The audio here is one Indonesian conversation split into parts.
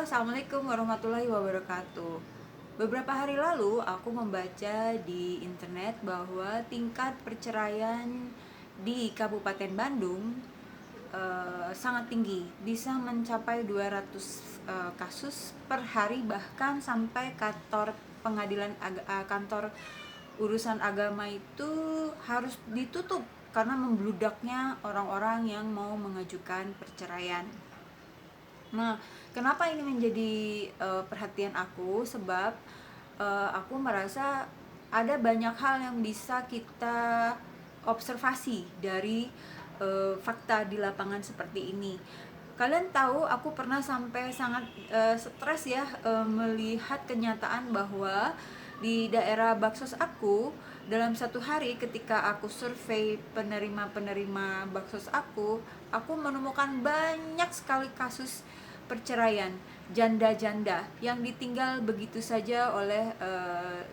Assalamualaikum warahmatullahi wabarakatuh. Beberapa hari lalu aku membaca di internet bahwa tingkat perceraian di Kabupaten Bandung sangat tinggi, bisa mencapai 200 kasus per hari, bahkan sampai kantor urusan agama itu harus ditutup karena membludaknya orang-orang yang mau mengajukan perceraian. Nah, kenapa ini menjadi perhatian aku? Sebab aku merasa ada banyak hal yang bisa kita observasi dari fakta di lapangan seperti ini. Kalian tahu, aku pernah sampai sangat stres ya, melihat kenyataan bahwa di daerah baksos aku, dalam satu hari ketika aku survei penerima-penerima baksos aku menemukan banyak sekali kasus perceraian, janda-janda yang ditinggal begitu saja oleh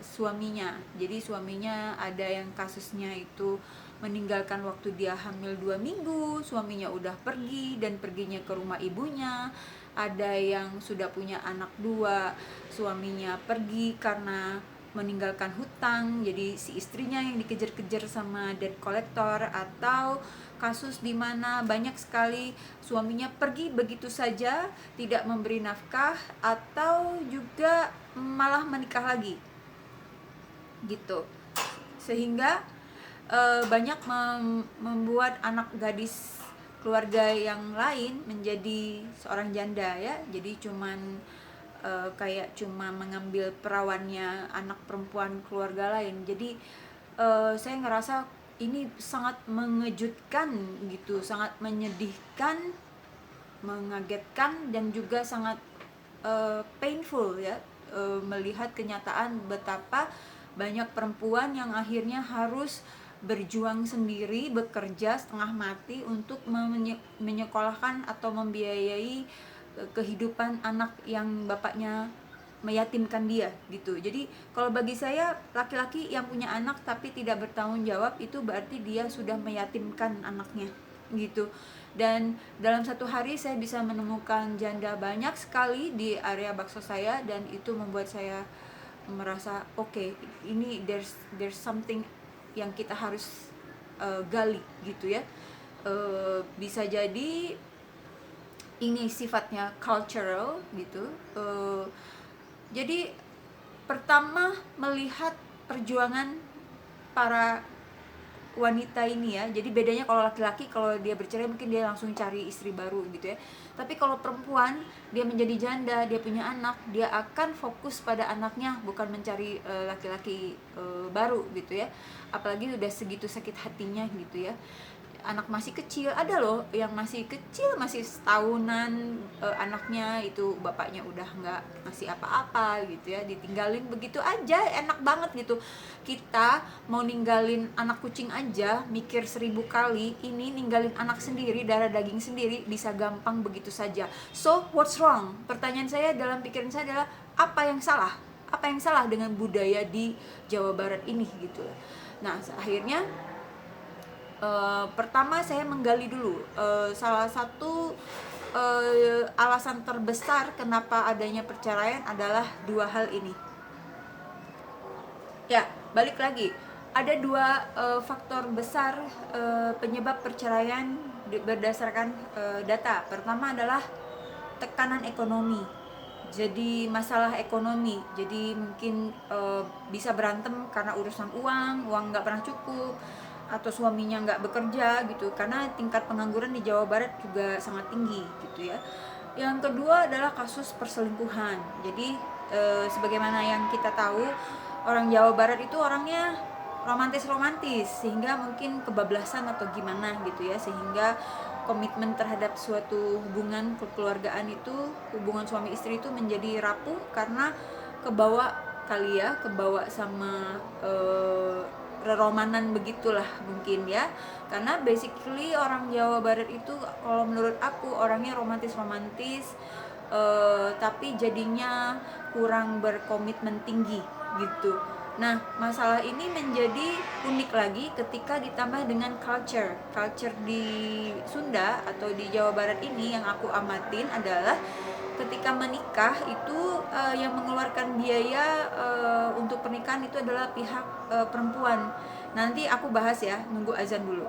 suaminya. Jadi suaminya ada yang kasusnya itu meninggalkan waktu dia hamil 2 minggu, suaminya udah pergi dan perginya ke rumah ibunya. Ada yang sudah punya anak 2, suaminya pergi karena meninggalkan hutang, jadi si istrinya yang dikejar-kejar sama debt collector. Atau kasus di mana banyak sekali suaminya pergi begitu saja, tidak memberi nafkah, atau juga malah menikah lagi gitu, sehingga banyak membuat anak gadis keluarga yang lain menjadi seorang janda ya. Jadi kayak cuma mengambil perawannya anak perempuan keluarga lain. Jadi saya ngerasa ini sangat mengejutkan gitu, sangat menyedihkan, mengagetkan, dan juga sangat painful ya, melihat kenyataan betapa banyak perempuan yang akhirnya harus berjuang sendiri, bekerja setengah mati untuk menyekolahkan atau membiayai kehidupan anak yang bapaknya meyatimkan dia gitu. Jadi kalau bagi saya, laki-laki yang punya anak tapi tidak bertanggung jawab, itu berarti dia sudah meyatimkan anaknya gitu. Dan dalam satu hari saya bisa menemukan janda banyak sekali di area bakso saya, dan itu membuat saya merasa oke, ini there's something yang kita harus gali gitu ya. Bisa jadi ini sifatnya cultural gitu. Jadi pertama, melihat perjuangan para wanita ini ya. Jadi bedanya kalau laki-laki, kalau dia bercerai mungkin dia langsung cari istri baru gitu ya. Tapi kalau perempuan, dia menjadi janda, dia punya anak, dia akan fokus pada anaknya, bukan mencari laki-laki baru gitu ya. Apalagi udah segitu sakit hatinya gitu ya. Anak masih kecil, ada loh yang masih kecil, masih setahunan, anaknya itu bapaknya udah nggak ngasih apa-apa gitu ya, ditinggalin begitu aja, enak banget gitu. Kita mau ninggalin anak kucing aja mikir 1000 kali, ini ninggalin anak sendiri, darah daging sendiri, bisa gampang begitu saja. So what's wrong? Pertanyaan saya dalam pikiran saya adalah, apa yang salah? Apa yang salah dengan budaya di Jawa Barat ini gitu. Nah akhirnya pertama saya menggali dulu salah satu alasan terbesar kenapa adanya perceraian adalah dua hal ini. Ya, balik lagi. Ada dua faktor besar penyebab perceraian berdasarkan data. Pertama adalah tekanan ekonomi. Jadi masalah ekonomi. Jadi mungkin bisa berantem karena urusan uang nggak pernah cukup, atau suaminya nggak bekerja gitu, karena tingkat pengangguran di Jawa Barat juga sangat tinggi gitu ya. Yang kedua adalah kasus perselingkuhan. Jadi sebagaimana yang kita tahu, orang Jawa Barat itu orangnya romantis, sehingga mungkin kebablasan atau gimana gitu ya, sehingga komitmen terhadap suatu hubungan kekeluargaan itu, hubungan suami istri itu menjadi rapuh karena kebawa kali ya, kebawa sama reromanan begitulah mungkin ya. Karena basically orang Jawa Barat itu kalau menurut aku orangnya romantis, tapi jadinya kurang berkomitmen tinggi gitu. Nah, masalah ini menjadi unik lagi ketika ditambah dengan culture di Sunda atau di Jawa Barat ini. Yang aku amatin adalah ketika ketika menikah itu yang mengeluarkan biaya untuk pernikahan itu adalah pihak perempuan. Nanti aku bahas ya, nunggu azan dulu.